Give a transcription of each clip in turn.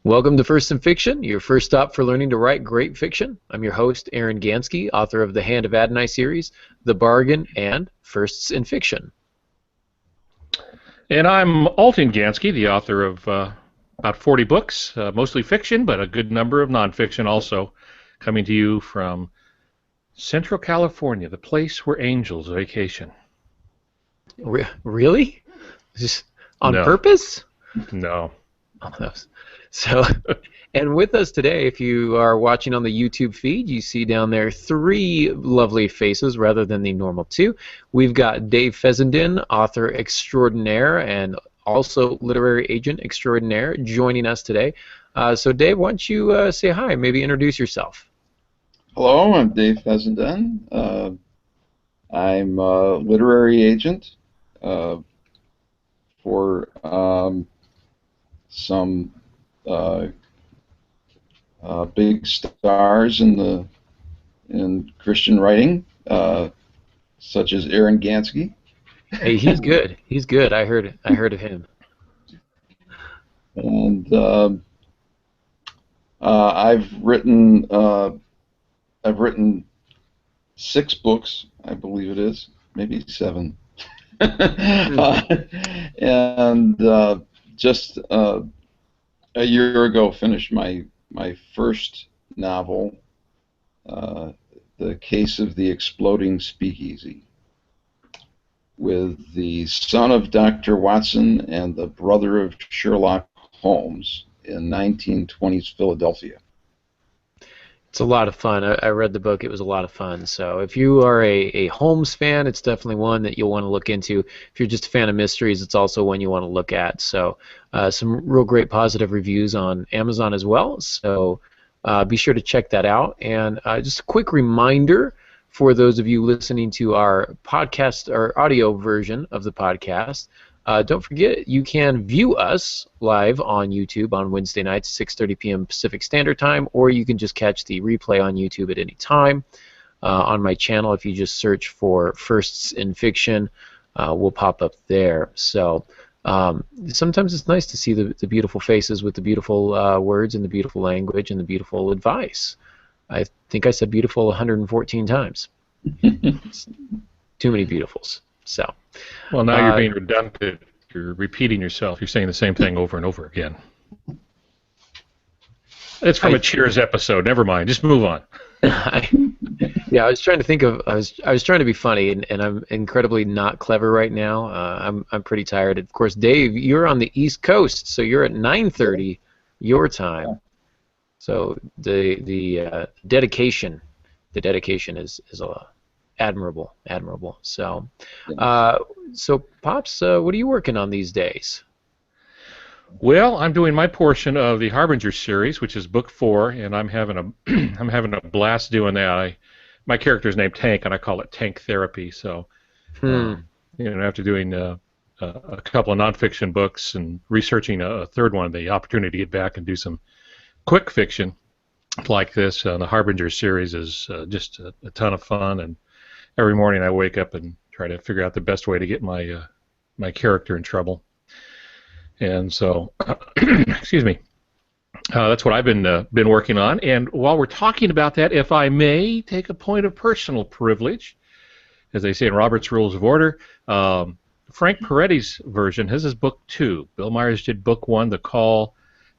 Welcome to First in Fiction, your first stop for learning to write great fiction. I'm your host, Aaron Gansky, author of the Hand of Adonai series, The Bargain, and Firsts in Fiction. And I'm Alton Gansky, the author of about 40 books, mostly fiction, but a good number of nonfiction also, coming to you from Central California, the place where angels vacation. Really? Just on No, purpose? no. So, and with us today, if you are watching on the YouTube feed, you see down there three lovely faces rather than the normal two. We've got Dave Fessenden, author extraordinaire and also literary agent extraordinaire, joining us today. So, Dave, why don't you say hi, maybe introduce yourself? Hello, I'm Dave Fessenden. I'm a literary agent for some big stars in Christian writing, such as Aaron Gansky. Hey, he's good. He's good. I heard of him. And I've written 6 books, I believe it is, maybe 7. And just a year ago finished my first novel, The Case of the Exploding Speakeasy, with the son of Dr. Watson and the brother of Sherlock Holmes in 1920s Philadelphia. It's a lot of fun. I read the book. It was a lot of fun. So if you are a Holmes fan, it's definitely one that you'll want to look into. If you're just a fan of mysteries, it's also one you want to look at. So some real great positive reviews on Amazon as well. So be sure to check that out. And just a quick reminder for those of you listening to our podcast or audio version of the podcast, don't forget you can view us live on YouTube on Wednesday nights, 6:30 p.m. Pacific Standard Time, or you can just catch the replay on YouTube at any time. On my channel, if you just search for Firsts in Fiction, we'll pop up there. So sometimes it's nice to see the beautiful faces with the beautiful words and the beautiful language and the beautiful advice. I think I said beautiful 114 times. Too many beautifuls. So. Well, now you're being redundant. You're repeating yourself. You're saying the same thing over and over again. It's from a Cheers episode. Never mind. Just move on. Yeah, I was trying to think of. I was trying to be funny, and I'm incredibly not clever right now. I'm pretty tired. Of course, Dave, you're on the East Coast, so you're at 9:30 your time. So the dedication is admirable. So, so Pops, what are you working on these days? Well, I'm doing my portion of the Harbinger series, which is book 4, and I'm having a I'm having a blast doing that. My character's named Tank, and I call it Tank Therapy. So, after doing a couple of nonfiction books and researching a third one, the opportunity to get back and do some quick fiction like this, the Harbinger series is just a ton of fun. And every morning I wake up and try to figure out the best way to get my my character in trouble. And so, excuse me, that's what I've been working on. And while we're talking about that, if I may take a point of personal privilege, as they say in Robert's Rules of Order, Frank Peretti's version, his is book 2. Bill Myers did book 1, The Call,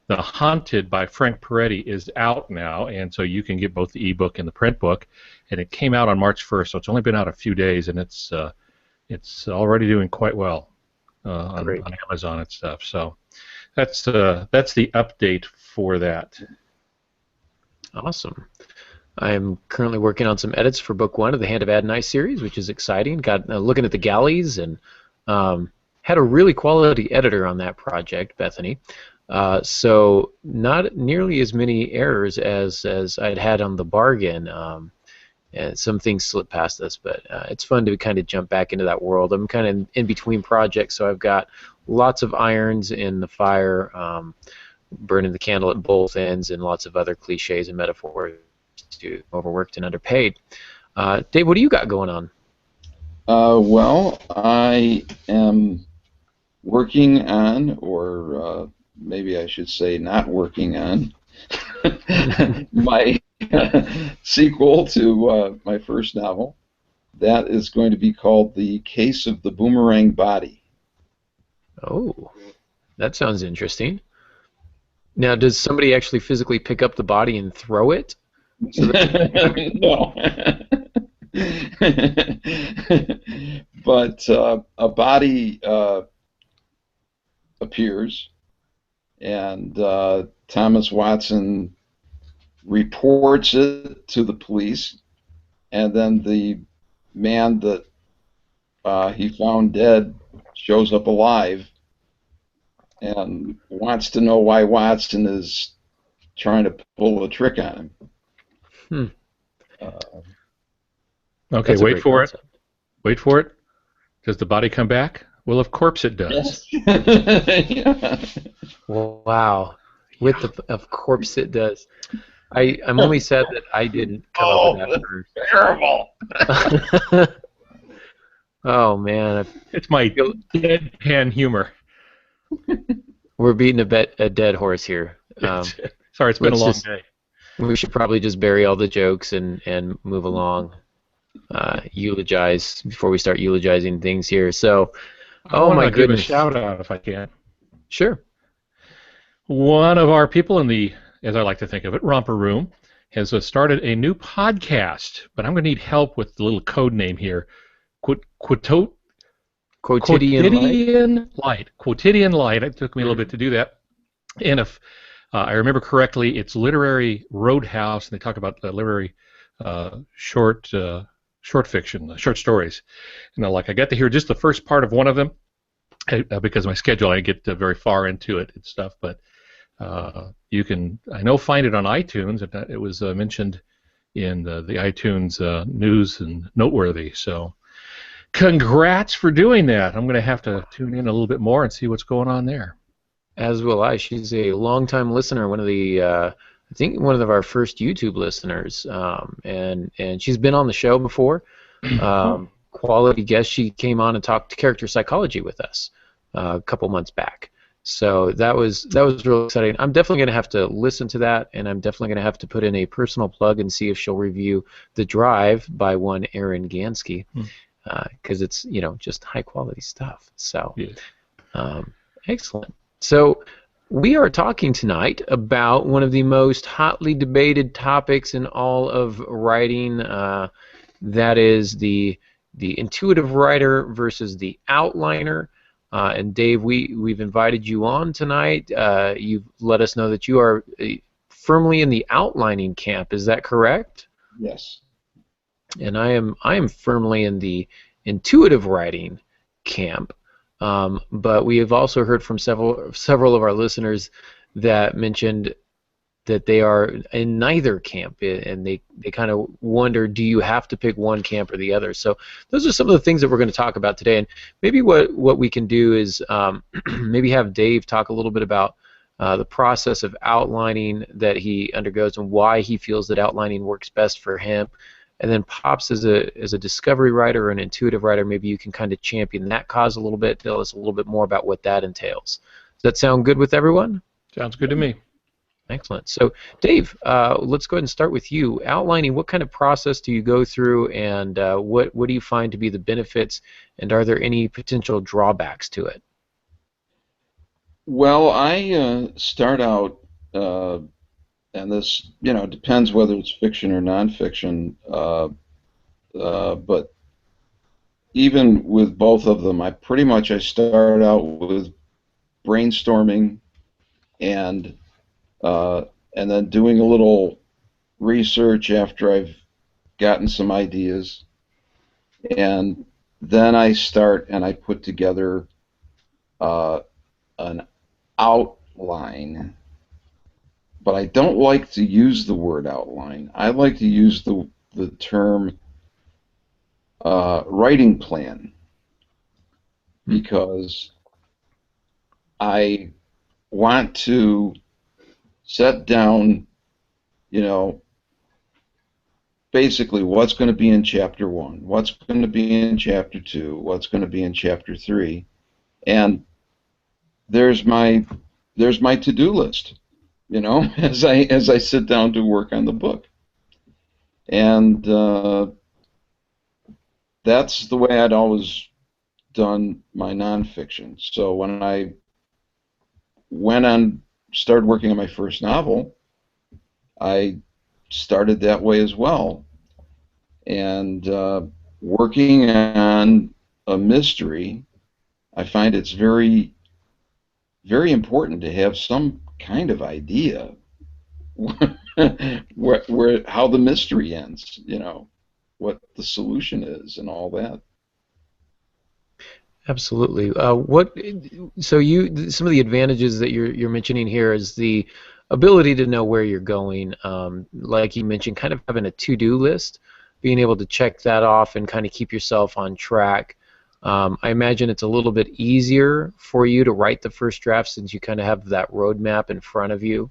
The Haunted by Frank Peretti is out now, and so you can get both the ebook and the print book. And it came out on March 1st, so it's only been out a few days, and it's already doing quite well on Amazon and stuff. So that's the update for that. Awesome. I'm currently working on some edits for book 1 of the Hand of Adonai series, which is exciting. Got looking at the galleys and had a really quality editor on that project, Bethany. So not nearly as many errors as I'd had on The Bargain. And some things slip past us, but it's fun to kind of jump back into that world. I'm kind of in between projects, so I've got lots of irons in the fire, burning the candle at both ends, and lots of other cliches and metaphors to overworked and underpaid. Dave, what do you got going on? Well, I am working on or maybe I should say not working on, my sequel to my first novel. That is going to be called The Case of the Boomerang Body. Oh, that sounds interesting. Now, does somebody actually physically pick up the body and throw it? So that, No. But a body appears, and Thomas Watson reports it to the police, and then the man that he found dead shows up alive and wants to know why Watson is trying to pull a trick on him. hmm, Uh, Okay, that's a wait great for it. concept. Wait for it. Does the body come back? Well, of course it does. yeah. Wow. With the of course it does. I'm only sad that I didn't come up with Oh, that that's first. terrible. Oh man, It's my feel deadpan humor. we're beating a dead horse here. Sorry, it's been a Let's long just day. we should probably just bury all the jokes and move along. Eulogize before we start eulogizing things here. So, I oh want my to give a goodness. shout out if I can. Sure. One of our people in the, as I like to think of it, romper room, has started a new podcast, but I'm going to need help with the little code name here. Quotidian Quotidian light. Light. Quotidian Light. It took me a little bit to do that. And if I remember correctly, it's Literary Roadhouse, and they talk about literary short fiction, short stories. And I got to hear just the first part of one of them because of my schedule. I didn't get very far into it and stuff, but you can, I know, find it on iTunes. It was mentioned in the iTunes news and noteworthy. So congrats for doing that. I'm going to have to tune in a little bit more and see what's going on there. As will I. She's a longtime listener, one of the I think one of our first YouTube listeners, and she's been on the show before. Quality guest. She came on and talked character psychology with us a couple months back. So that was really exciting. I'm definitely going to have to listen to that, and I'm definitely going to have to put in a personal plug and see if she'll review The Drive by one Aaron Gansky, because it's just high quality stuff. So excellent. So we are talking tonight about one of the most hotly debated topics in all of writing. That is the intuitive writer versus the outliner. And Dave, we've invited you on tonight. You've let us know that you are firmly in the outlining camp. Is that correct? Yes. And I am firmly in the intuitive writing camp. But we have also heard from several of our listeners that mentioned that they are in neither camp, and they kind of wonder, do you have to pick one camp or the other? So those are some of the things that we're going to talk about today. And maybe what we can do is maybe have Dave talk a little bit about the process of outlining that he undergoes and why he feels that outlining works best for him. And then Pops, as a discovery writer or an intuitive writer, maybe you can kind of champion that cause a little bit, tell us a little bit more about what that entails. Does that sound good with everyone? Sounds good to me. Excellent. So, Dave, let's go ahead and start with you. Outlining, what kind of process do you go through, and what do you find to be the benefits, and are there any potential drawbacks to it? Well, I start out, and this depends whether it's fiction or nonfiction, but even with both of them, I start out with brainstorming and then doing a little research after I've gotten some ideas, and then I start and I put together an outline. But I don't like to use the word outline. I like to use the term writing plan, because I want to set down, basically what's going to be in chapter 1, what's going to be in chapter 2, what's going to be in chapter 3, and there's my there's my to-do list, as I sit down to work on the book. And that's the way I'd always done my nonfiction. So when I went on, started working on my first novel, I started that way as well. And working on a mystery, I find it's very, very important to have some kind of idea how the mystery ends, what the solution is, and all that. Absolutely. Some of the advantages that you're mentioning here is the ability to know where you're going. Like you mentioned, kind of having a to-do list, being able to check that off and kind of keep yourself on track. I imagine it's a little bit easier for you to write the first draft since you kind of have that roadmap in front of you.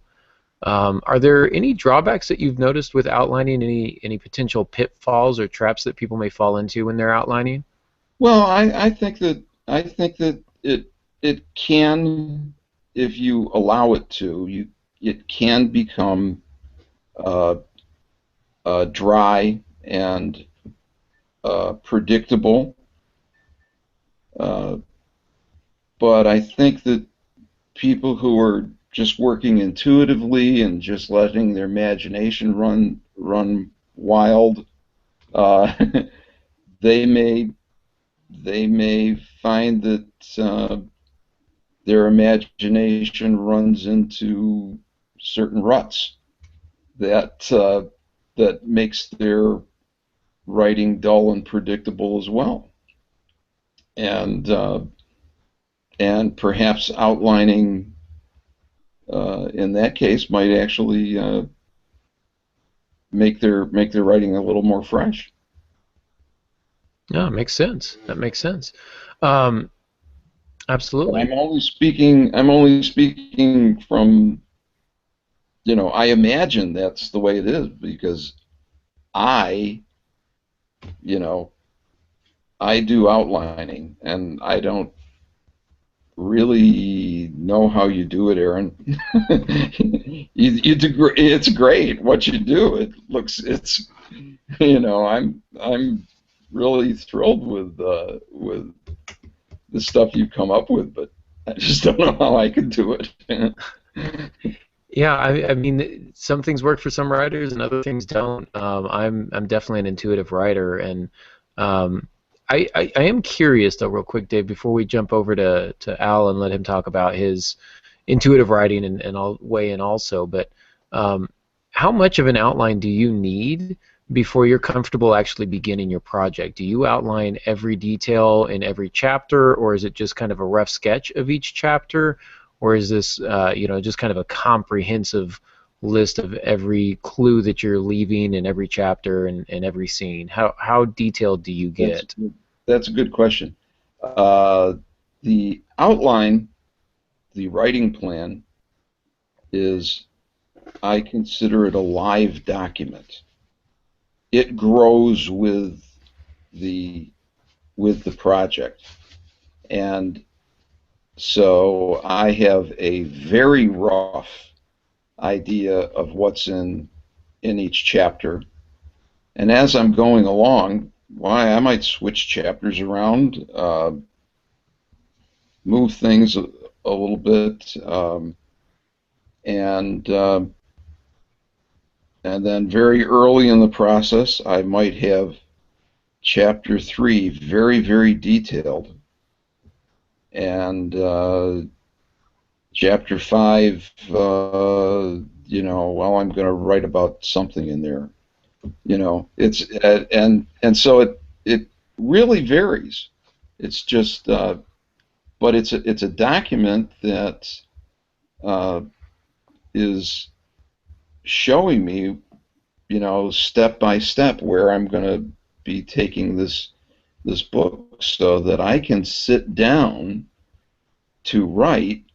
Are there any drawbacks that you've noticed with outlining? Any potential pitfalls or traps that people may fall into when they're outlining? Well, I think that it can, if you allow it to, it can become uh, dry and predictable. Uh, but I think that people who are just working intuitively and just letting their imagination run wild, uh, they may they may find that their imagination runs into certain ruts that makes their writing dull and predictable as well. And and perhaps outlining in that case might actually make their writing a little more fresh. No, it makes sense. That makes sense. Um, But absolutely. I'm only speaking from, I imagine that's the way it is because I, you know, I do outlining and I don't really know how you do it, Aaron. You do it's great what you do. I'm really thrilled with the stuff you've come up with, but I just don't know how I could do it. Yeah, I mean, some things work for some writers and other things don't. I'm definitely an intuitive writer, and um, I am curious though, real quick, Dave, before we jump over to Al and let him talk about his intuitive writing and I'll weigh in also. But um, how much of an outline do you need before you're comfortable actually beginning your project? Do you outline every detail in every chapter, or is it just kind of a rough sketch of each chapter? Or is this, just kind of a comprehensive list of every clue that you're leaving in every chapter and every scene? How detailed do you That's get? that's a good question. Uh, the outline, the writing plan is, I consider it a live document. It grows the with the project, and so I have a very rough idea of what's in each chapter. And as I'm going along, why I might switch chapters around, move things a little bit, and and then very early in the process, I might have chapter 3 very, very detailed, and chapter 5, well, I'm going to write about something in there. It's and so it really varies. It's just, but it's a document that uh, is showing me, step by step where I'm going to be taking this book, so that I can sit down to write,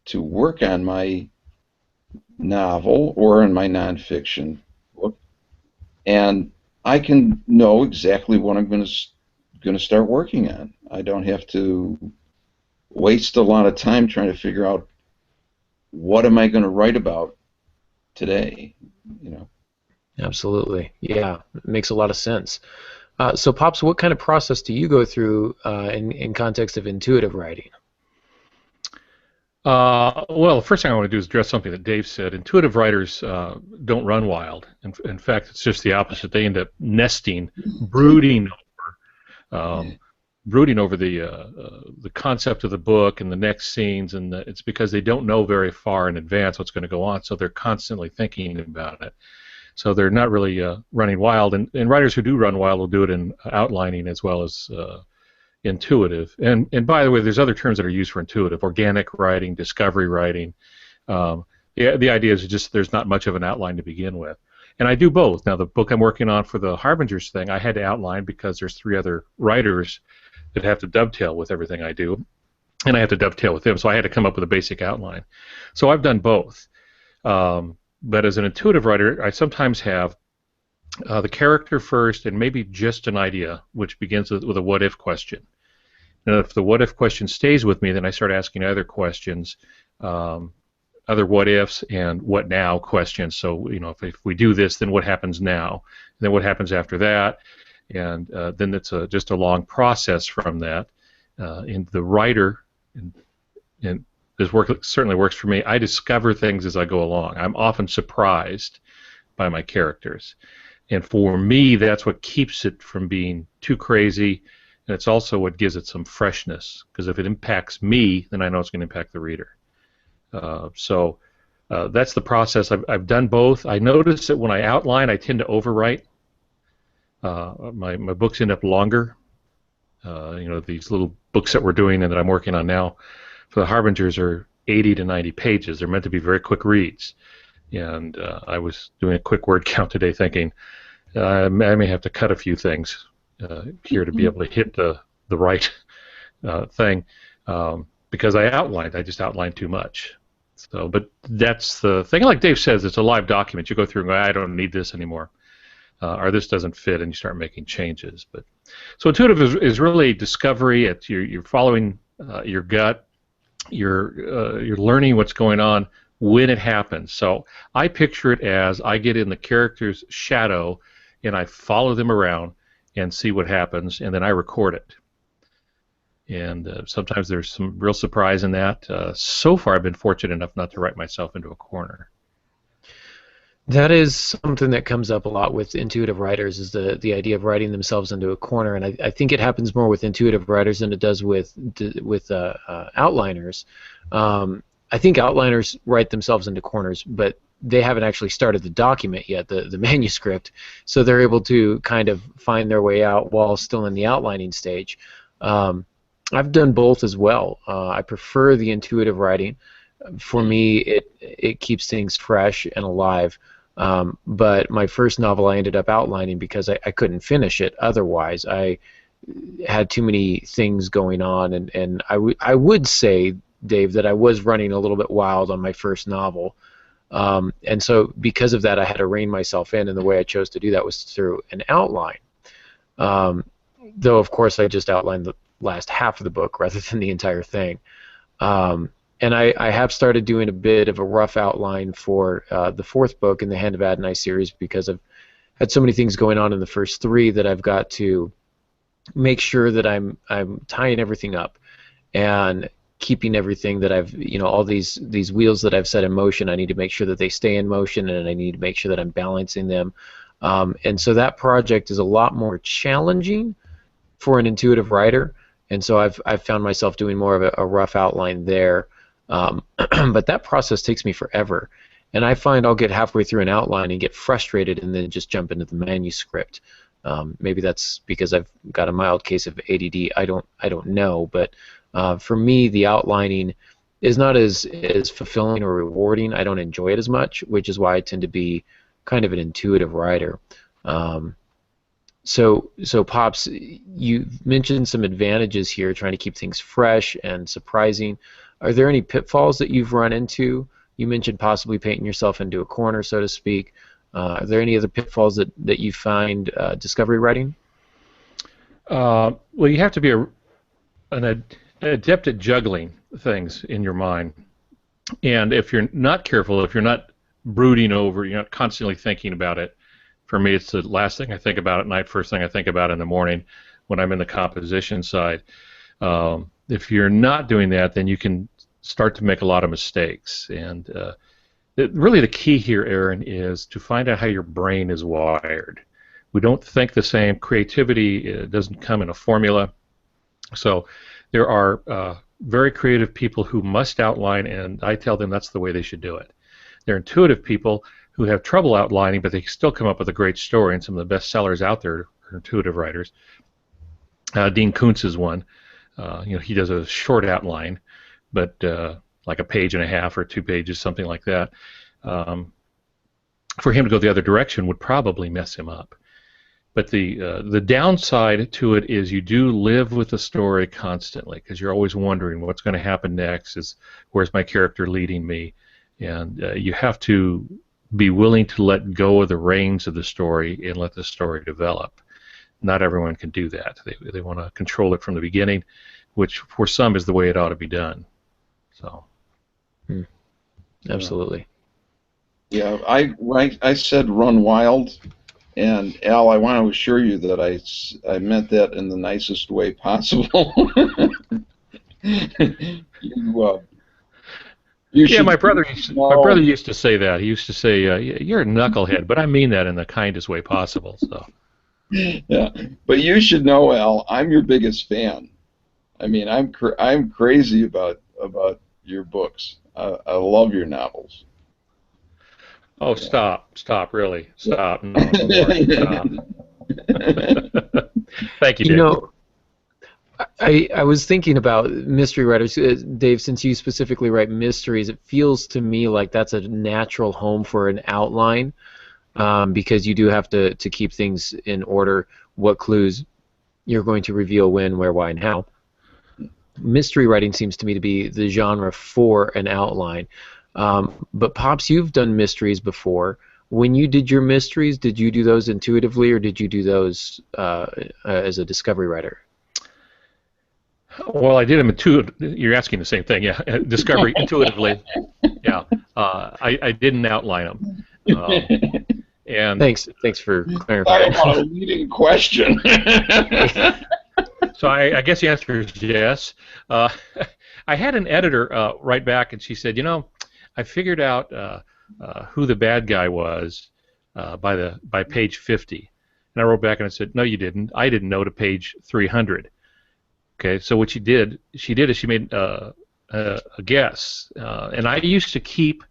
to work on my novel or in my nonfiction book, and I can know exactly what I'm going to start working on. I don't have to waste a lot of time trying to figure out what am I going to write about today? You know. Absolutely. Yeah, it makes a lot of sense. So, Pops, what kind of process do you go through in context of intuitive writing? Well, the first thing I want to do is address something that Dave said. Intuitive writers don't run wild. In fact, it's just the opposite. They end up nesting, brooding, um, brooding over the concept of the book and the next scenes, and it's because they don't know very far in advance what's going to go on, so they're constantly thinking about it. So they're not really running wild, and writers who do run wild will do it in outlining as well as intuitive. And by the way, there's other terms that are used for intuitive: organic writing, discovery writing. The idea is just there's not much of an outline to begin with. And I do both. Now, the book I'm working on for the Harbingers thing, I had to outline because there's 3 other writers that have to dovetail with everything I do, and I have to dovetail with them, so I had to come up with a basic outline. So I've done both. But as an intuitive writer, I sometimes have the character first and maybe just an idea, which begins with a what-if question. And if the what-if question stays with me, then I start asking other questions, other what-ifs and what-now questions. So, if we do this, then what happens now? And then what happens after that? And then it's just a long process from that. And the writer, and this certainly works for me, I discover things as I go along. I'm often surprised by my characters. And for me, that's what keeps it from being too crazy, and it's also what gives it some freshness, because if it impacts me, then I know it's going to impact the reader. So that's the process. I've done both. I notice that when I outline, I tend to overwrite. My books end up longer. These little books that we're doing and that I'm working on now for the Harbingers are 80 to 90 pages. They're meant to be very quick reads. And I was doing a quick word count today thinking I may have to cut a few things here to be able to hit the right thing because I just outlined too much. So, but that's the thing. Like Dave says, it's a live document. You go through and go, I don't need this anymore, or this doesn't fit, and you start making changes. But so intuitive is really discovery. You're following your gut. You're learning what's going on when it happens. So I picture it as I get in the character's shadow and I follow them around and see what happens, and then I record it. And sometimes there's some real surprise in that. So far, I've been fortunate enough not to write myself into a corner. That is something that comes up a lot with intuitive writers, is the idea of writing themselves into a corner, and I think it happens more with intuitive writers than it does with outliners. I think outliners write themselves into corners, but they haven't actually started the document yet, the manuscript, so they're able to kind of find their way out while still in the outlining stage. I've done both as well. I prefer the intuitive writing. For me, it keeps things fresh and alive. But my first novel I ended up outlining because I couldn't finish it otherwise. I had too many things going on, and I would say, Dave, that I was running a little bit wild on my first novel. And so because of that, I had to rein myself in, and the way I chose to do that was through an outline. Though, of course, I just outlined the last half of the book rather than the entire thing. And I have started doing a bit of a rough outline for the 4th book in the Hand of Adonai series because I've had so many things going on in the first 3 that I've got to make sure that I'm tying everything up and keeping everything that I've, all these wheels that I've set in motion. I need to make sure that they stay in motion, and I need to make sure that I'm balancing them. And so that project is a lot more challenging for an intuitive writer, and so I've found myself doing more of a rough outline there. But that process takes me forever, and I find I'll get halfway through an outline and get frustrated and then just jump into the manuscript. Maybe that's because I've got a mild case of ADD. I don't know, but for me, the outlining is not as fulfilling or rewarding. I don't enjoy it as much, which is why I tend to be kind of an intuitive writer. So Pops, you mentioned some advantages here, trying to keep things fresh and surprising. Are there any pitfalls that you've run into? You mentioned possibly painting yourself into a corner, so to speak. Are there any other pitfalls that you find discovery writing? Well, you have to be an adept at juggling things in your mind. And if you're not careful, if you're not brooding over, you're not constantly thinking about it. For me, it's the last thing I think about at night, first thing I think about in the morning when I'm in the composition side. If you're not doing that, then you can start to make a lot of mistakes. And really the key here, Aaron, is to find out how your brain is wired. We don't think the same. Creativity doesn't come in a formula. So there are very creative people who must outline, and I tell them that's the way they should do it. There are intuitive people who have trouble outlining, but they still come up with a great story, and some of the best sellers out there are intuitive writers. Dean Koontz is one. He does a short outline, but like a page and a half or 2 pages, something like that. For him to go the other direction would probably mess him up. But the downside to it is you do live with the story constantly because you're always wondering what's going to happen next. Where's my character leading me? And you have to be willing to let go of the reins of the story and let the story develop. Not everyone can do that. They want to control it from the beginning, which for some is the way it ought to be done. So, Absolutely. Yeah, I said run wild, and Al, I want to assure you that I meant that in the nicest way possible. You yeah, should my brother used to say that. He used to say, "You're a knucklehead," but I mean that in the kindest way possible. So. Yeah, but you should know, Al, I'm your biggest fan. I mean, I'm crazy about your books. I love your novels. Oh, stop, really, stop, no more, stop. Thank you, You Dave. know, I was thinking about mystery writers, Dave. Since you specifically write mysteries, it feels to me like that's a natural home for an outline, because you do have to keep things in order. What clues you're going to reveal, when, where, why, and how. Mystery writing seems to me to be the genre for an outline. But Pops, you've done mysteries before. When you did your mysteries, did you do those intuitively, or did you do those as a discovery writer? Well, I did them intuitively. You're asking the same thing, yeah. Discovery intuitively, yeah. I didn't outline them. And Thanks for Talk clarifying. about a leading question. so I guess the answer is yes. I had an editor write back, and she said, I figured out who the bad guy was by page 50. And I wrote back and I said, no, you didn't. I didn't know to page 300. Okay, so what she did is she made a guess. And I used to keep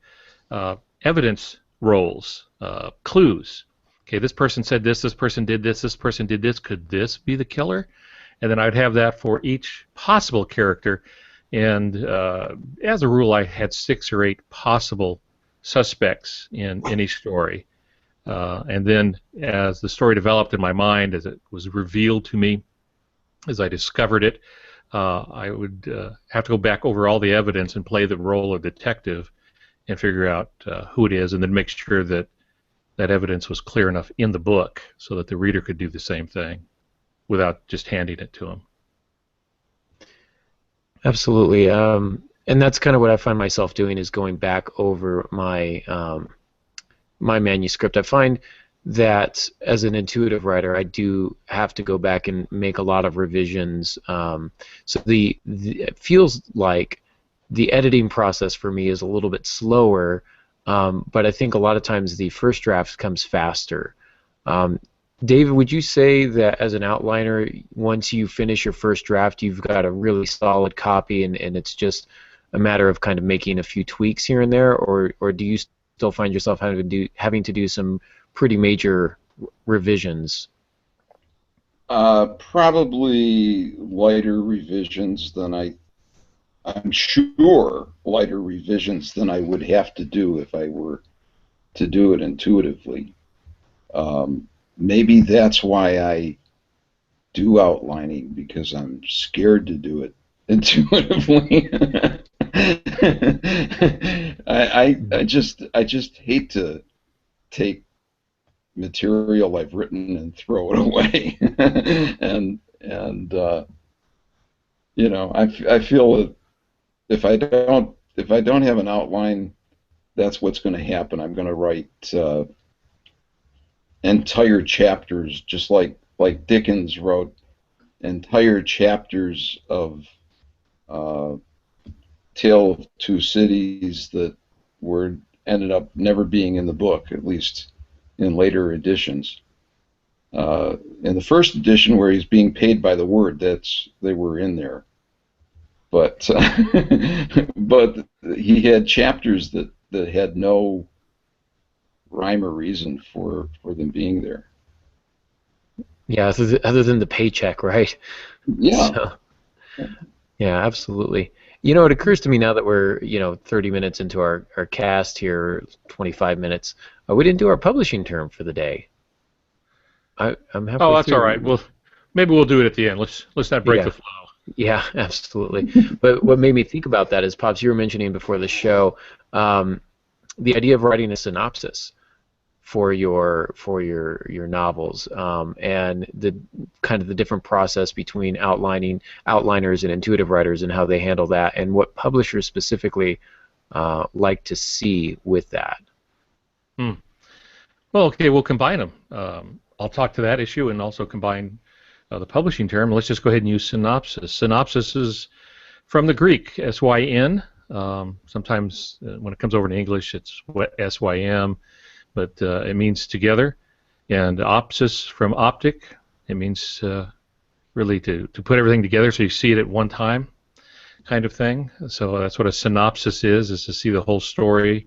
evidence rolls, clues. Okay, this person said this person did this person did this. Could this be the killer? And then I'd have that for each possible character. And as a rule, I had 6 or 8 possible suspects in any story. And then as the story developed in my mind, as it was revealed to me, as I discovered it, I would have to go back over all the evidence and play the role of detective and figure out who it is, and then make sure that that evidence was clear enough in the book so that the reader could do the same thing without just handing it to him. Absolutely. And that's kind of what I find myself doing, is going back over my my manuscript. I find that as an intuitive writer, I do have to go back and make a lot of revisions. So it feels like the editing process for me is a little bit slower, but I think a lot of times the first draft comes faster. David, would you say that as an outliner, once you finish your first draft, you've got a really solid copy, and it's just a matter of kind of making a few tweaks here and there, or do you still find yourself having to do some pretty major revisions? Probably lighter revisions than I'm sure lighter revisions than I would have to do if I were to do it intuitively. Maybe that's why I do outlining, because I'm scared to do it intuitively. I just hate to take material I've written and throw it away. and I feel that if I don't if I don't have an outline, that's what's going to happen. I'm going to write entire chapters, just like Dickens wrote entire chapters of uh, Tale of Two Cities that were ended up never being in the book, at least in later editions. In the first edition, where he's being paid by the word, they were in there, but but he had chapters that had no rhyme or reason for them being there. Yeah, other than the paycheck, right? Yeah. So, yeah, absolutely. You know, it occurs to me now that we're, 30 minutes into our cast here, 25 minutes. We didn't do our publishing term for the day. I'm Oh, halfway that's all through. right. Well, maybe we'll do it at the end. Let's not break Yeah, the flow. yeah, absolutely. But what made me think about that is, Pops, you were mentioning before the show, um, the idea of writing a synopsis for your novels, and the kind of the different process between outliners and intuitive writers and how they handle that, and what publishers specifically like to see with that. Hmm. Well, okay, we'll combine them. I'll talk to that issue and also combine the publishing term. Let's just go ahead and use synopsis. Synopsis is from the Greek, S-Y-N. Sometimes when it comes over to English, it's S-Y-M, but it means together. And opsis from optic, it means really to put everything together so you see it at one time, kind of thing. So that's what a synopsis is to see the whole story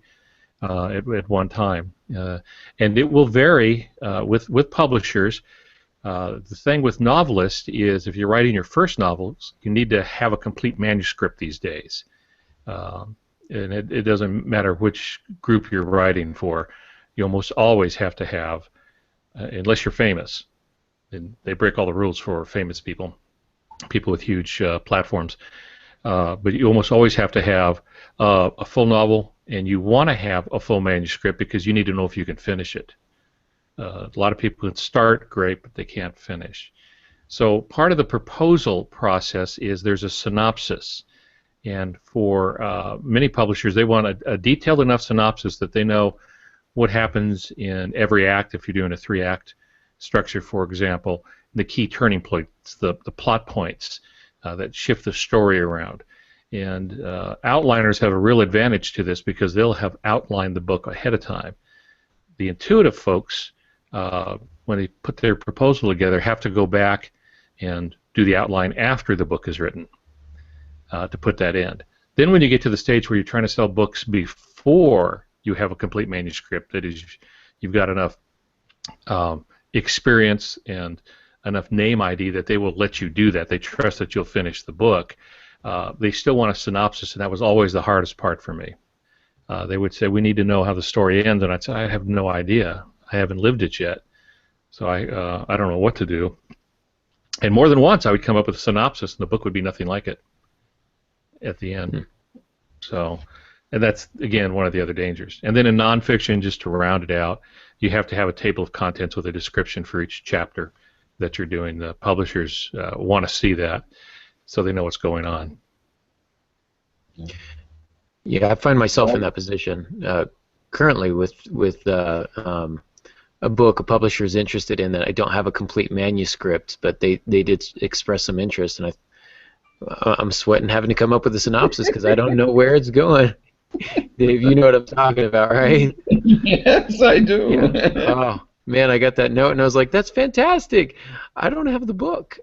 at one time. And it will vary with publishers. The thing with novelists is if you're writing your first novels, you need to have a complete manuscript these days. And it doesn't matter which group you're writing for. You almost always have to have, unless you're famous, and they break all the rules for famous people with huge platforms. But you almost always have to have a full novel, and you want to have a full manuscript because you need to know if you can finish it. A lot of people can start great, but they can't finish. So part of the proposal process is there's a synopsis. And for many publishers, they want a detailed enough synopsis that they know what happens in every act. If you're doing a 3-act structure, for example, the key turning points, the plot points that shift the story around. And outliners have a real advantage to this because they'll have outlined the book ahead of time. The intuitive folks, when they put their proposal together, have to go back and do the outline after the book is written to put that in. Then when you get to the stage where you're trying to sell books before you have a complete manuscript, that is, you've got enough experience and enough name ID that they will let you do that. They trust that you'll finish the book. They still want a synopsis, and that was always the hardest part for me. They would say, we need to know how the story ends, and I'd say, I have no idea. I haven't lived it yet, so I don't know what to do. And more than once, I would come up with a synopsis, and the book would be nothing like it at the end. So, and that's, again, one of the other dangers. And then in nonfiction, just to round it out, you have to have a table of contents with a description for each chapter that you're doing. The publishers want to see that so they know what's going on. Yeah, I find myself in that position currently with a book a publisher is interested in that I don't have a complete manuscript, but they did express some interest, and I'm sweating having to come up with a synopsis because I don't know where it's going. Dave, you know what I'm talking about, right? Yes, I do. Yeah. Oh man, I got that note and I was like, "That's fantastic." I don't have the book,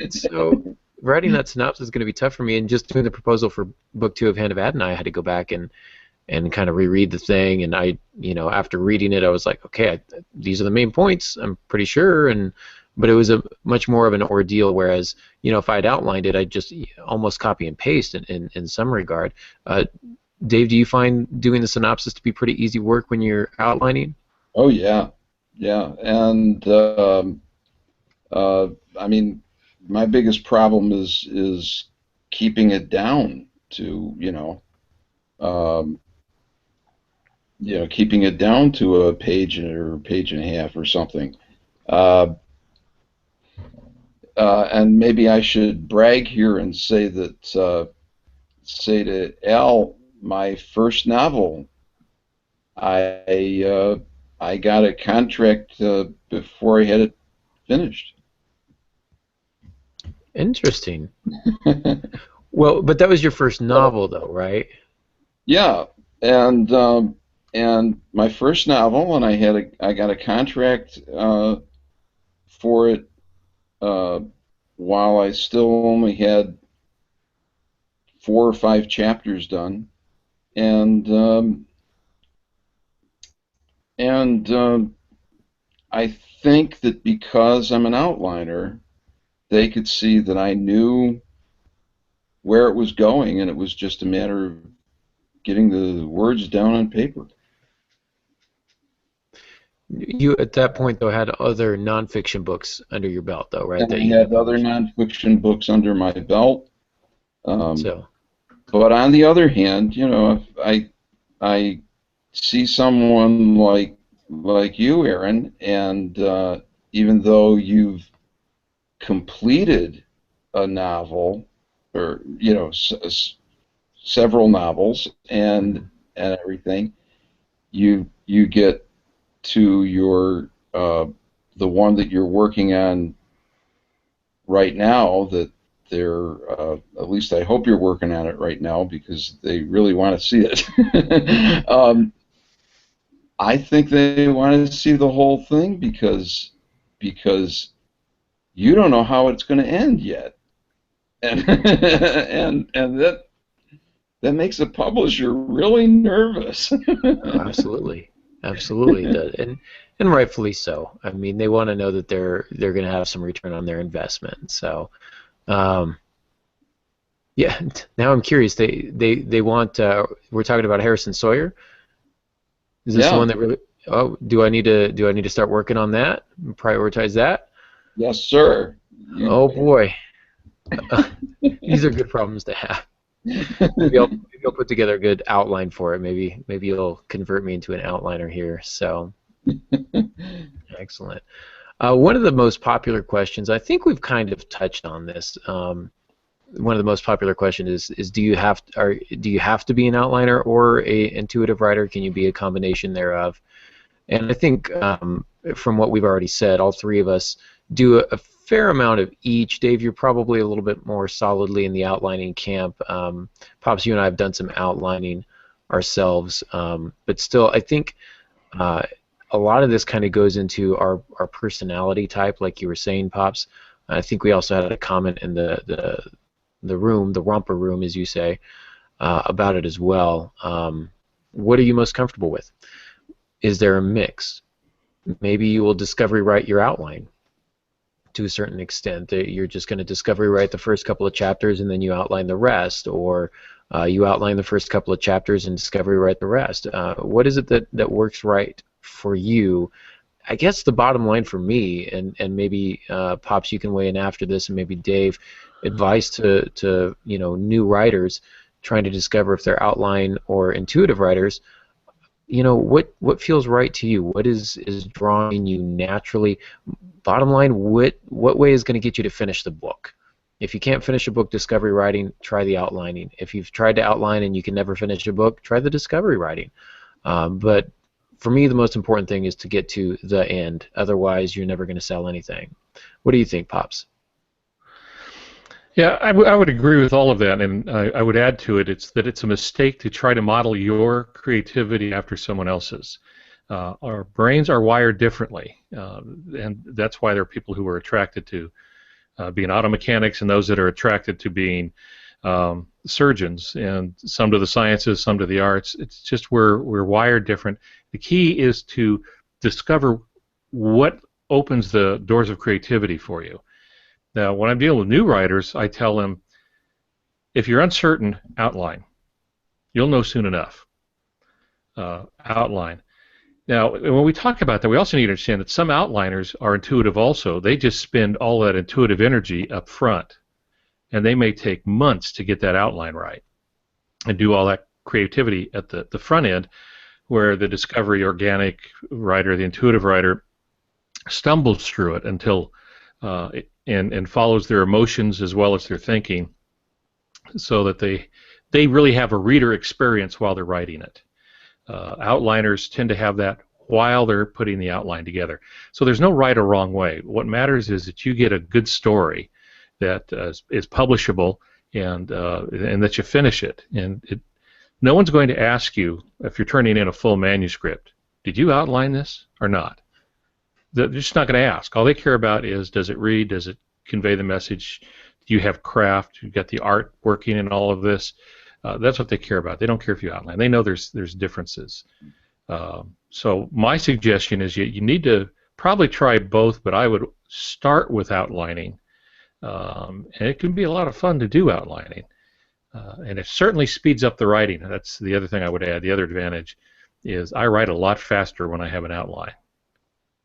so writing that synopsis is going to be tough for me. And just doing the proposal for book 2 of Hand of Adonai, I had to go back and kind of reread the thing. And I, after reading it, I was like, "Okay, these are the main points. I'm pretty sure." But it was a much more of an ordeal. Whereas, if I had outlined it, I'd just almost copy and paste in some regard. Dave, do you find doing the synopsis to be pretty easy work when you're outlining? Oh yeah, yeah, and I mean, my biggest problem is keeping it down to um, keeping it down to a page or a page and a half or something. Uh, and maybe I should brag here and say that say to Al my first novel, I got a contract before I had it finished. Interesting. Well, but that was your first novel, though, right? Yeah, and my first novel, and I got a contract for it uh, while I still only had 4 or 5 chapters done, and and I think that because I'm an outliner, they could see that I knew where it was going, and it was just a matter of getting the words down on paper. You at that point though had other nonfiction books under your belt, though, right? And That I you had had other published. nonfiction books under my belt. Um, So but on the other hand, if I see someone like you, Aaron, and even though you've completed a novel, or several novels and everything, you get to your the one that you're working on right now, that they're at least I hope you're working on it right now because they really want to see it. I think they want to see the whole thing because you don't know how it's going to end yet, and and that makes a publisher really nervous. oh, absolutely, absolutely, and rightfully so. I mean, they want to know that they're going to have some return on their investment. So, um, yeah. Now I'm curious. They want. We're talking about Harrison Sawyer. Is this the Yeah, one that really? Oh, do I need to start working on that? Prioritize that? yes, sir. You, Oh boy, these are good problems to have. Maybe I'll put together a good outline for it. Maybe you'll convert me into an outliner here. So excellent. One of the most popular questions, I think we've kind of touched on this. One of the most popular questions is do you have to be an outliner or a intuitive writer? Can you be a combination thereof? And I think from what we've already said, all three of us do a fair amount of each. Dave, you're probably a little bit more solidly in the outlining camp. Pops, you and I have done some outlining ourselves, but still, I think uh, a lot of this kind of goes into our personality type, like you were saying, Pops. I think we also had a comment in the room, the romper room, as you say, about it as well. What are you most comfortable with? Is there a mix? Maybe you will discovery write your outline to a certain extent. That you're just going to discovery write the first couple of chapters and then you outline the rest, or you outline the first couple of chapters and discovery write the rest. What is it that works right for you? I guess the bottom line for me, and maybe Pops, you can weigh in after this, and maybe Dave, advice to new writers trying to discover if they're outline or intuitive writers. What feels right to you? What is drawing you naturally? Bottom line, what way is going to get you to finish the book? If you can't finish a book discovery writing, try the outlining. If you've tried to outline and you can never finish a book, try the discovery writing. But for me, the most important thing is to get to the end. Otherwise, you're never going to sell anything. What do you think, Pops? Yeah, I would agree with all of that, and I would add to it, it's a mistake to try to model your creativity after someone else's. Our brains are wired differently, and that's why there are people who are attracted to being auto mechanics and those that are attracted to being surgeons, and some to the sciences, some to the arts. It's just we're wired different. The key is to discover what opens the doors of creativity for you. Now, when I'm dealing with new writers, I tell them, if you're uncertain, outline. You'll know soon enough. Outline. Now, when we talk about that, we also need to understand that some outliners are intuitive also. They just spend all that intuitive energy up front, and they may take months to get that outline right and do all that creativity at the front end, where the discovery organic writer, the intuitive writer, stumbles through it until and follows their emotions as well as their thinking, so that they really have a reader experience while they're writing it. Outliners tend to have that while they're putting the outline together. So there's no right or wrong way. What matters is that you get a good story that is publishable and that you finish it. And no one's going to ask you if you're turning in a full manuscript, did you outline this or not? They're just not going to ask. All they care about is, does it read? Does it convey the message? Do you have craft? You've got the art working in all of this. That's what they care about. They don't care if you outline. They know there's differences. So my suggestion is you need to probably try both, but I would start with outlining. And it can be a lot of fun to do outlining. And it certainly speeds up the writing. That's the other thing I would add. The other advantage is I write a lot faster when I have an outline.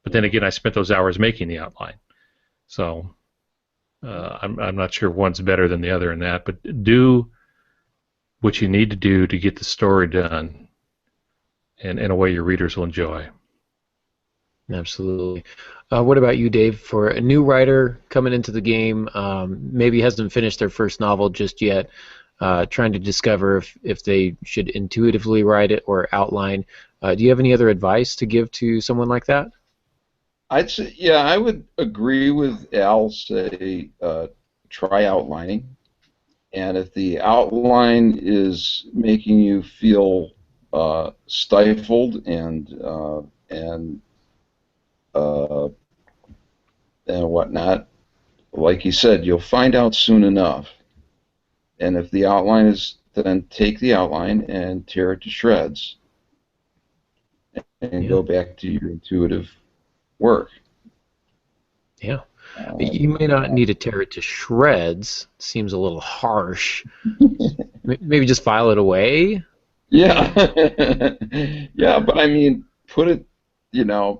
But then again, I spent those hours making the outline. So I'm not sure one's better than the other in that, but do what you need to do to get the story done and in a way your readers will enjoy. Absolutely. What about you, Dave? For a new writer coming into the game, maybe hasn't finished their first novel just yet, trying to discover if they should intuitively write it or outline, do you have any other advice to give to someone like that? I'd say, yeah, I would agree with Al. Say, try outlining, and if the outline is making you feel stifled and whatnot, like you said, you'll find out soon enough. And if the outline is, then take the outline and tear it to shreds, and go back to your intuitive work. Yeah. You may not need to tear it to shreds. Seems a little harsh. Maybe just file it away? Yeah. Yeah, but I mean, put it, mail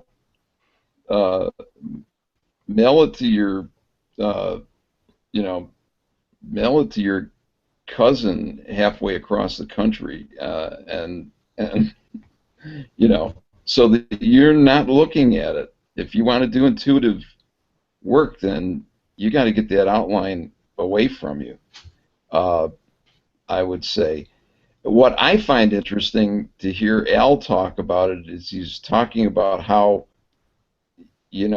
it to your, mail it to your cousin halfway across the country, and so that you're not looking at it. If you want to do intuitive work, then you got to get that outline away from you. I would say. What I find interesting to hear Al talk about it is he's talking about how, you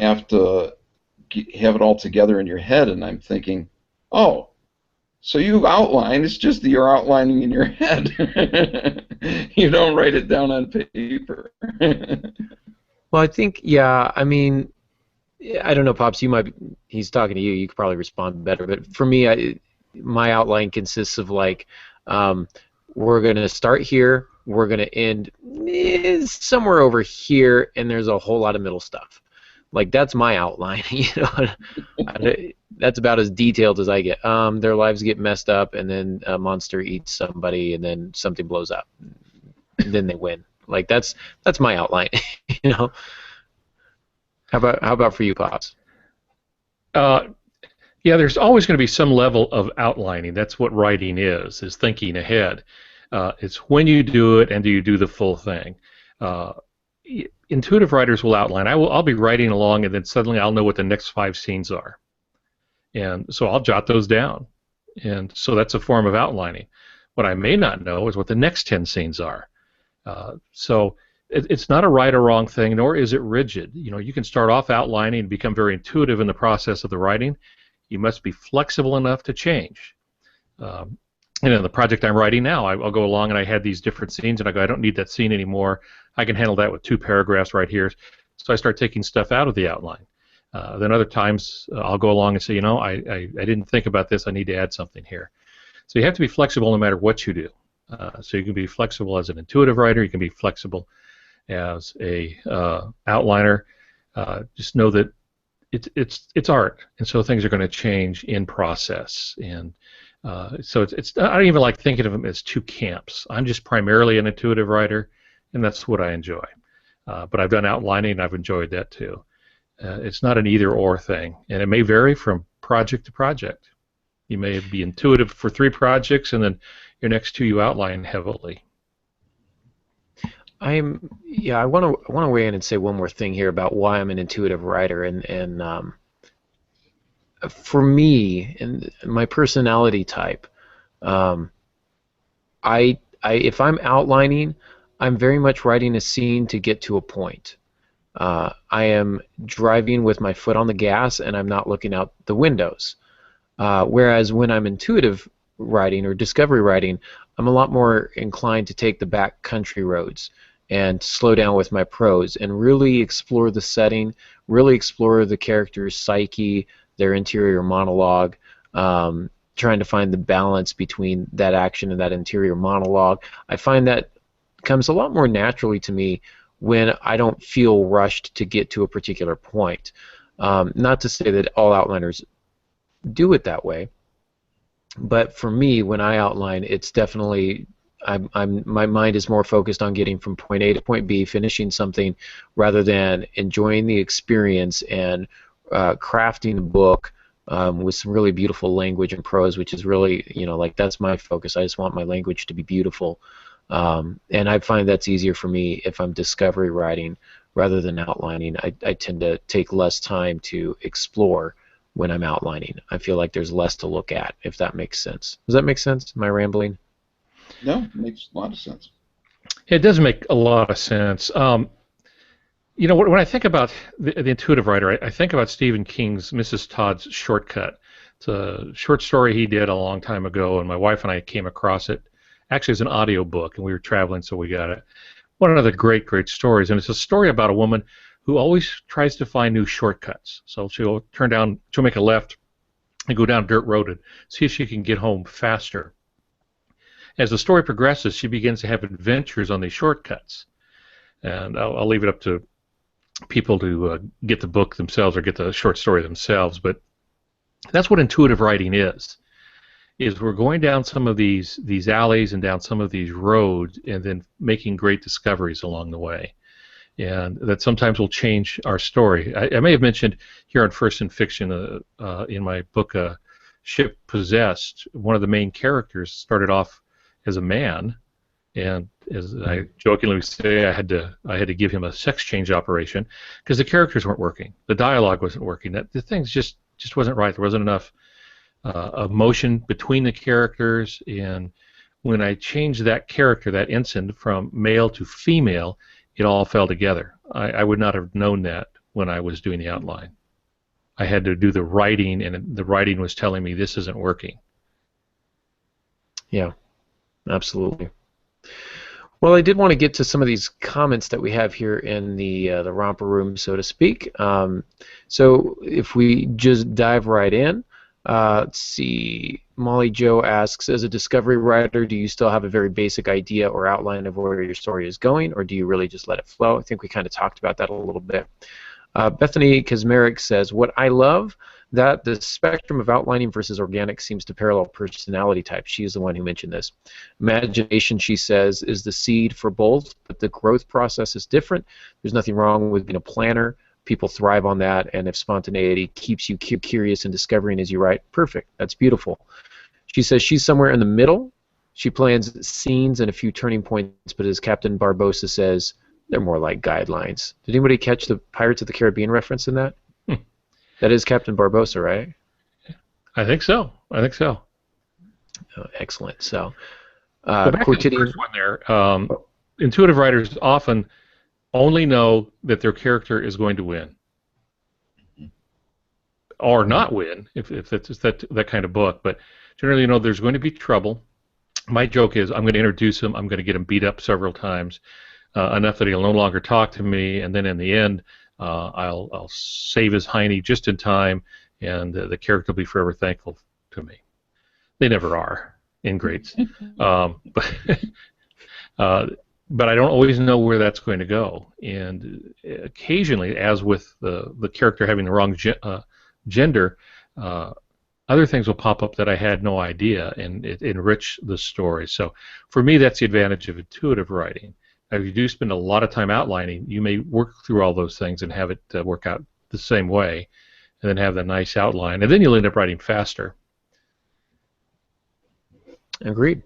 have to have it all together in your head, and I'm thinking, oh, so you outline, it's just that you're outlining in your head. You don't write it down on paper. Well, I think, yeah, I mean, I don't know, Pops, he's talking to you, you could probably respond better, but for me, my outline consists of like, we're going to start here, we're going to end somewhere over here, and there's a whole lot of middle stuff. Like, that's my outline, That's about as detailed as I get. Their lives get messed up, and then a monster eats somebody, and then something blows up, and then they win. Like, that's my outline, How about for you, Pops? Yeah, there's always going to be some level of outlining. That's what writing is thinking ahead. It's when you do it and do you do the full thing. Intuitive writers will outline. I'll be writing along, and then suddenly I'll know what the next 5 scenes are. And so I'll jot those down. And so that's a form of outlining. What I may not know is what the next 10 scenes are. So it's not a right or wrong thing, nor is it rigid. You can start off outlining and become very intuitive in the process of the writing. You must be flexible enough to change. In the project I'm writing now, I'll go along and I had these different scenes, and I go, I don't need that scene anymore. I can handle that with 2 paragraphs right here. So I start taking stuff out of the outline. Then other times I'll go along and say, I didn't think about this. I need to add something here. So you have to be flexible no matter what you do. So you can be flexible as an intuitive writer. You can be flexible as a outliner. Just know that it's art, and so things are going to change in process. And so I don't even like thinking of them as 2 camps. I'm just primarily an intuitive writer, and that's what I enjoy. But I've done outlining, and I've enjoyed that too. It's not an either-or thing, and it may vary from project to project. You may be intuitive for 3 projects, and then your next 2 you outline heavily. I want to weigh in and say one more thing here about why I'm an intuitive writer, and for me and my personality type, Um, if I'm outlining, I'm very much writing a scene to get to a point. I am driving with my foot on the gas and I'm not looking out the windows. Whereas when I'm intuitive writing or discovery writing, I'm a lot more inclined to take the back country roads and slow down with my prose and really explore the setting, really explore the character's psyche, their interior monologue, trying to find the balance between that action and that interior monologue. I find that comes a lot more naturally to me when I don't feel rushed to get to a particular point. Not to say that all outliners do it that way, but for me, when I outline, it's definitely my mind is more focused on getting from point A to point B, finishing something, rather than enjoying the experience and crafting a book with some really beautiful language and prose, which is really, like that's my focus. I just want my language to be beautiful, and I find that's easier for me if I'm discovery writing rather than outlining. I tend to take less time to explore when I'm outlining. I feel like there's less to look at, if that makes sense. Does that make sense? Am I rambling? No, it makes a lot of sense. It does make a lot of sense. When I think about the intuitive writer, I think about Stephen King's Mrs. Todd's Shortcut. It's a short story he did a long time ago, and my wife and I came across it. Actually, it's an audio book, and we were traveling, so we got it. One of the great, great stories, and it's a story about a woman who always tries to find new shortcuts. So she'll make a left and go down a dirt road and see if she can get home faster. As the story progresses, she begins to have adventures on these shortcuts. And I'll leave it up to people to get the book themselves or get the short story themselves, but that's what intuitive writing is we're going down some of these alleys and down some of these roads and then making great discoveries along the way. And that sometimes will change our story. I may have mentioned here on First in Fiction in my book, Ship Possessed, one of the main characters started off as a man, and as I jokingly say, I had to give him a sex change operation because the characters weren't working, the dialogue wasn't working, the things just wasn't right. There wasn't enough emotion between the characters, and when I changed that character, that ensign, from male to female, it all fell together. I would not have known that when I was doing the outline. I had to do the writing, and the writing was telling me this isn't working. Yeah, absolutely. Well, I did want to get to some of these comments that we have here in the romper room, so to speak. So if we just dive right in, let's see. Molly Joe asks, as a discovery writer, do you still have a very basic idea or outline of where your story is going, or do you really just let it flow? I think we kind of talked about that a little bit. Bethany Kazmarek says, what I love, that the spectrum of outlining versus organic seems to parallel personality types. She is the one who mentioned this. Imagination, she says, is the seed for both, but the growth process is different. There's nothing wrong with being a planner. People thrive on that, and if spontaneity keeps you curious and discovering as you write, perfect. That's beautiful. She says she's somewhere in the middle. She plans scenes and a few turning points, but as Captain Barbossa says, they're more like guidelines. Did anybody catch the Pirates of the Caribbean reference in that? That is Captain Barbossa, right? I think so. Oh, excellent. So, back to the first one there, intuitive writers often only know that their character is going to win. Or not win, if it's that kind of book. But generally, there's going to be trouble. My joke is I'm going to introduce him. I'm going to get him beat up several times, enough that he'll no longer talk to me, and then in the end, I'll save his hiney just in time, and the character will be forever thankful to me. They never are in grades, but I don't always know where that's going to go. And occasionally, as with the character having the wrong gender, other things will pop up that I had no idea, and it enrich the story. So for me, that's the advantage of intuitive writing. Now, if you do spend a lot of time outlining, you may work through all those things and have it work out the same way, and then have the nice outline, and then you'll end up writing faster. Agreed.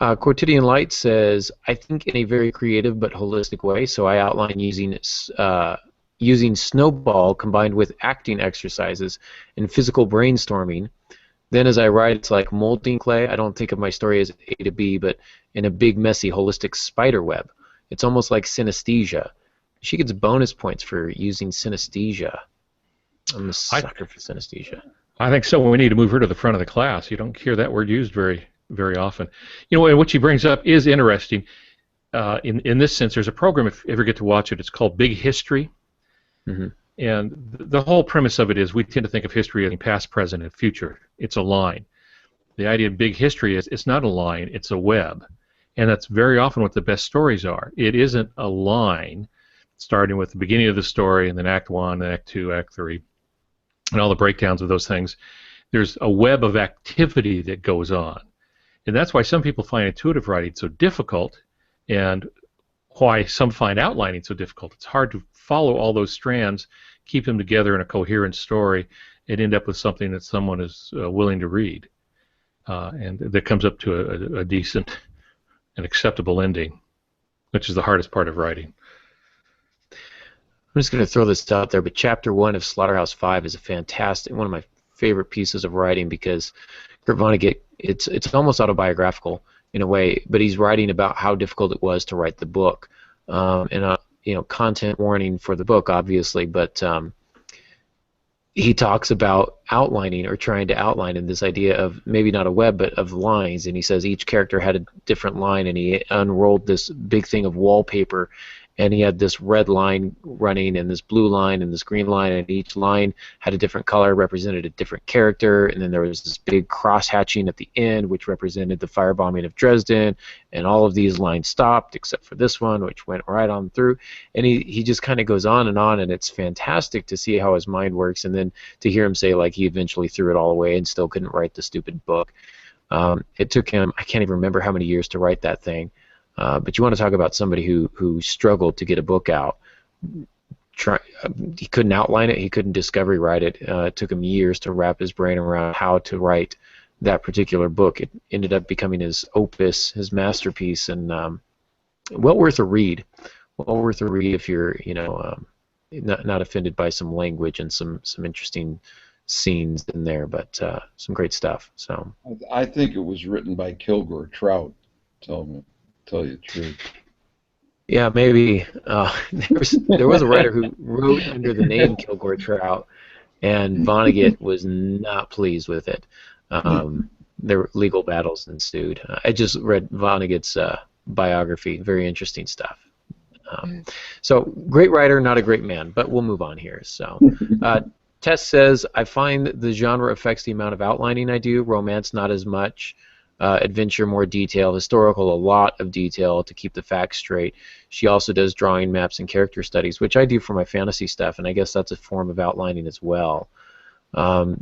Quotidian Light says, I think in a very creative but holistic way, so I outline using snowball combined with acting exercises and physical brainstorming Then as I write, it's like molding clay. I don't think of my story as A to B, but in a big, messy, holistic spider web. It's almost like synesthesia. She gets bonus points for using synesthesia. I'm a I sucker for synesthesia. I think so. We need to move her to the front of the class. You don't hear that word used very often. And what she brings up is interesting. In this sense, there's a program, if you ever get to watch it, it's called Big History. Hmm. And the whole premise of it is we tend to think of history as past, present, and future. It's a line. The idea of big history is it's not a line, it's a web. And that's very often what the best stories are. It isn't a line starting with the beginning of the story and then Act 1, Act 2, Act 3, and all the breakdowns of those things. There's a web of activity that goes on. And that's why some people find intuitive writing so difficult, and why some find outlining so difficult. It's hard to follow all those strands, keep them together in a coherent story, and end up with something that someone is willing to read, and that comes up to a decent and acceptable ending, which is the hardest part of writing. I'm just going to throw this out there, but Chapter 1 of Slaughterhouse-5 is a fantastic, one of my favorite pieces of writing because Kurt Vonnegut, it's almost autobiographical in a way, but he's writing about how difficult it was to write the book. Content warning for the book, obviously, but he talks about outlining or trying to outline in this idea of maybe not a web, but of lines, and he says each character had a different line, and he unrolled this big thing of wallpaper, and he had this red line running and this blue line and this green line, and each line had a different color, represented a different character, and then there was this big cross-hatching at the end, which represented the firebombing of Dresden, and all of these lines stopped except for this one, which went right on through, and he just kind of goes on, and it's fantastic to see how his mind works, and then to hear him say, like, he eventually threw it all away and still couldn't write the stupid book. It took him, I can't even remember how many years to write that thing. But you want to talk about somebody who struggled to get a book out. He couldn't outline it. He couldn't discovery write it. It took him years to wrap his brain around how to write that particular book. It ended up becoming his opus, his masterpiece, and well worth a read. Well worth a read if you're, not offended by some language and some interesting scenes in there, but some great stuff. So I think it was written by Kilgore Trout. Tell you the truth. yeah, maybe there was a writer who wrote under the name Kilgore Trout, and Vonnegut was not pleased with it. There were legal battles ensued. I just read Vonnegut's biography. Very interesting stuff. So great writer, not a great man, but we'll move on here. So Tess says, I find the genre affects the amount of outlining I do. Romance, not as much. Adventure, more detail. Historical, a lot of detail to keep the facts straight. She also does drawing, maps, and character studies, which I do for my fantasy stuff, and I guess that's a form of outlining as well.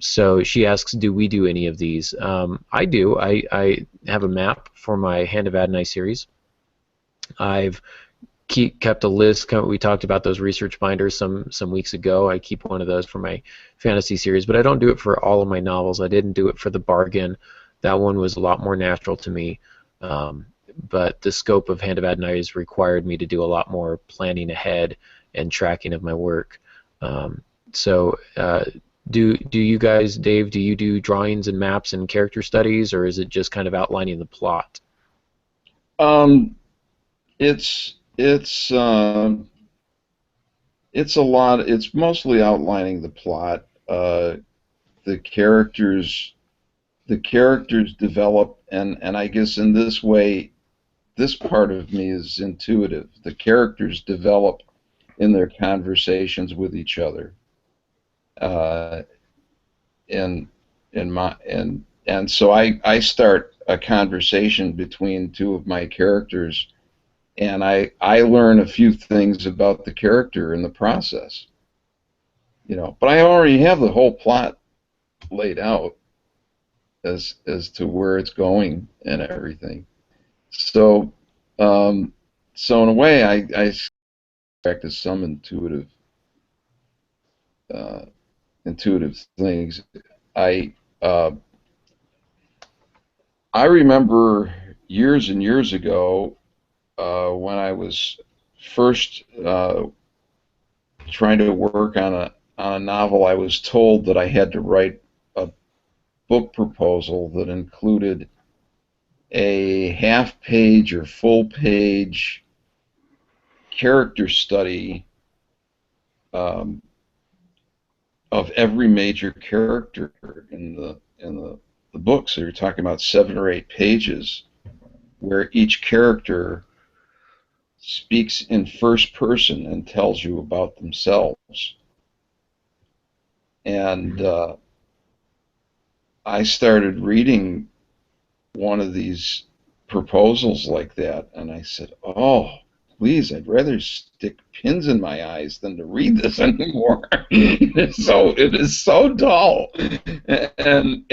So she asks, do we do any of these? I do. I have a map for my Hand of Adonai series. I've kept a list. We talked about those research binders some weeks ago. I keep one of those for my fantasy series, but I don't do it for all of my novels. I didn't do it for The Bargain. That one was a lot more natural to me, but the scope of Hand of Adonai has required me to do a lot more planning ahead and tracking of my work. Do you guys, Dave, do you do drawings and maps and character studies, or is it just kind of outlining the plot? It's a lot. It's mostly outlining the plot. The characters develop, and I guess in this way, this part of me is intuitive. The characters develop in their conversations with each other, and so I start a conversation between two of my characters, and I learn a few things about the character in the process, But I already have the whole plot laid out as to where it's going and everything. So in a way, I practice some intuitive things. I remember years and years ago when I was first trying to work on a novel. I was told that I had to write book proposal that included a half-page or full-page character study um, of every major character in the book. So you're talking about 7 or 8 pages where each character speaks in first person and tells you about themselves. And I started reading one of these proposals like that, and I said, "Oh, please, I'd rather stick pins in my eyes than to read this anymore." It is so dull, and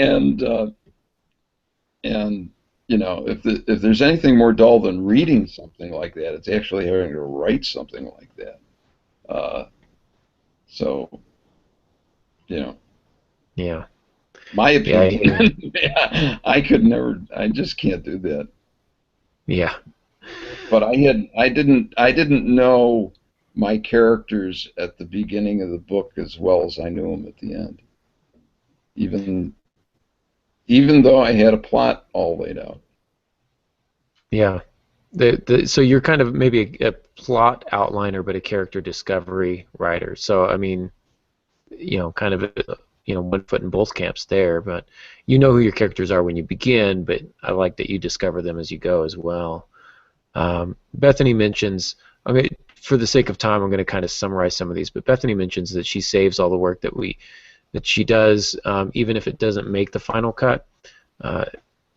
if there's anything more dull than reading something like that, it's actually having to write something like that. Uh, so you know, Yeah. my Yeah, I hear you. opinion, I could never, I just can't do that. Yeah. But I didn't know my characters at the beginning of the book as well as I knew them at the end, even even though I had a plot all laid out. Yeah. So you're kind of maybe a plot outliner, but a character discovery writer. So, I mean, kind of, one foot in both camps there, but you know who your characters are when you begin, but I like that you discover them as you go as well. Bethany mentions, I mean, for the sake of time, I'm going to kind of summarize some of these, but Bethany mentions that she saves all the work that she does, even if it doesn't make the final cut.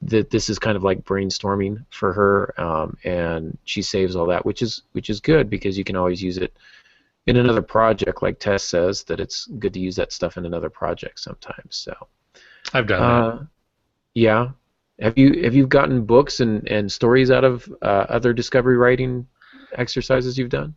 That this is kind of like brainstorming for her, and she saves all that, which is good because you can always use it in another project, like Tess says, that it's good to use that stuff in another project sometimes. So, I've done that. yeah. Have you gotten books and stories out of other discovery writing exercises you've done?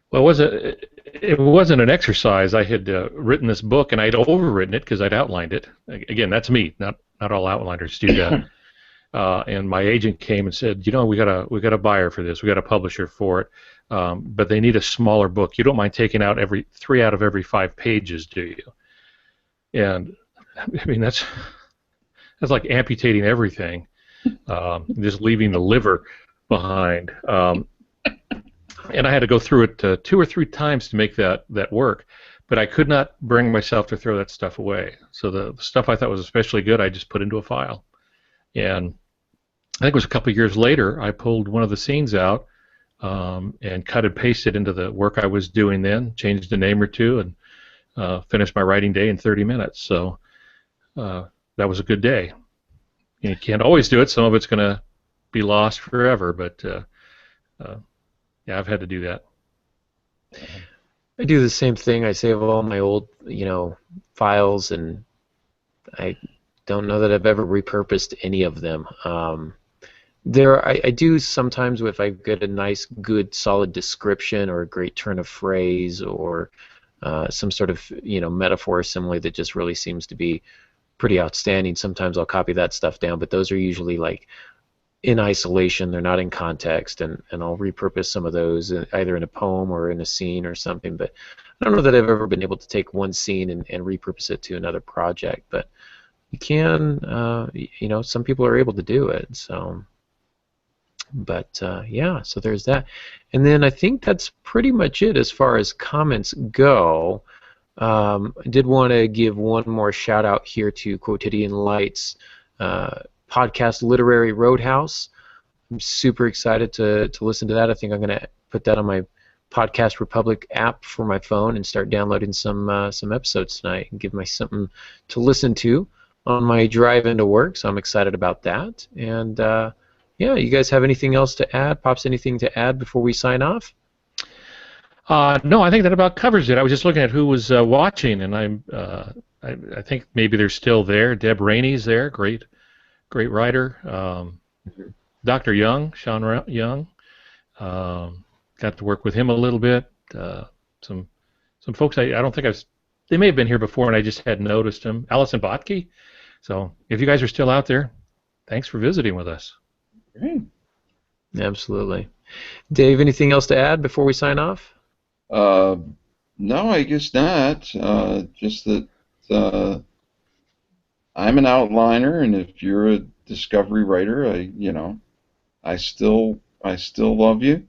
Well, it wasn't an exercise. I had written this book, and I'd overwritten it because I'd outlined it. Again, that's me. Not all outliners do that. And my agent came and said, we got a buyer for this. We got a publisher for it, but they need a smaller book. You don't mind taking out 3 out of every 5 pages, do you? And I mean that's like amputating everything, just leaving the liver behind. And I had to go through it 2 or 3 times to make that work. But I could not bring myself to throw that stuff away. So the stuff I thought was especially good, I just put into a file. And I think it was a couple of years later, I pulled one of the scenes out and cut and pasted into the work I was doing then, changed a name or two, and finished my writing day in 30 minutes. So that was a good day. You can't always do it. Some of it's going to be lost forever, but yeah, I've had to do that. I do the same thing. I save all my old, files, and I don't know that I've ever repurposed any of them. I do sometimes if I get a nice, good, solid description or a great turn of phrase or some sort of metaphor or simile that just really seems to be pretty outstanding. Sometimes I'll copy that stuff down, but those are usually like in isolation. They're not in context, and I'll repurpose some of those either in a poem or in a scene or something. But I don't know that I've ever been able to take one scene and repurpose it to another project. But you can, some people are able to do it. So. But yeah, so there's that. And then I think that's pretty much it as far as comments go. I did want to give one more shout out here to Quotidian Light's podcast, Literary Roadhouse. I'm super excited to listen to that. I think I'm going to put that on my Podcast Republic app for my phone and start downloading some episodes tonight and give me something to listen to on my drive into work. So I'm excited about that. And yeah, you guys have anything else to add? Pops, anything to add before we sign off? No, I think that about covers it. I was just looking at who was watching, and I think maybe they're still there. Deb Rainey's there, great writer. Dr. Young, Sean Young, got to work with him a little bit. Some folks I don't think they may have been here before, and I just hadn't noticed them. Allison Botke. So if you guys are still out there, thanks for visiting with us. Great. Absolutely. Dave, anything else to add before we sign off? No, I guess not. Just that I'm an outliner, and if you're a discovery writer, I still love you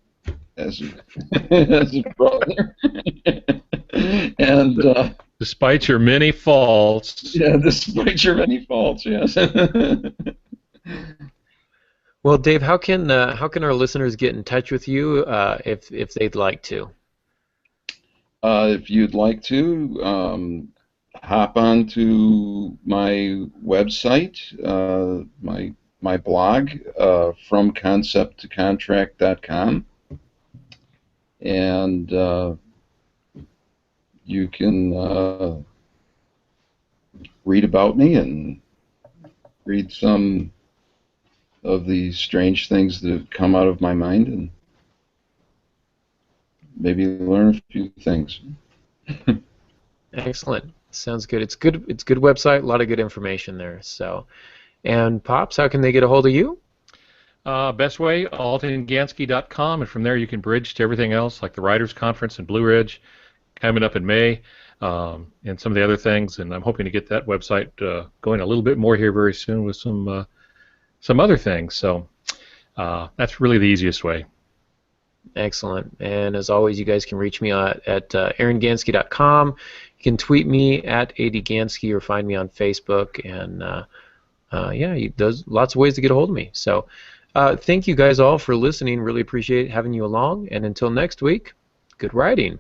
as as a brother. And Despite your many faults. yeah, despite your many faults, yes. Well, Dave, how can our listeners get in touch with you if they'd like to? If you'd like to, hop on to my website, my blog, from concept2contract.com, and you can read about me and read some of the strange things that have come out of my mind and maybe learn a few things. Excellent. Sounds good. It's good. It's a good website. A lot of good information there. So, and Pops, how can they get a hold of you? Best way, altongansky.com, and from there you can bridge to everything else, like the Writers' Conference in Blue Ridge coming up in May, and some of the other things. And I'm hoping to get that website going a little bit more here very soon with some other things. So that's really the easiest way. Excellent. And as always, you guys can reach me at aarongansky.com. You can tweet me at adgansky or find me on Facebook. And yeah, there's lots of ways to get a hold of me. So thank you guys all for listening. Really appreciate having you along. And until next week, good writing.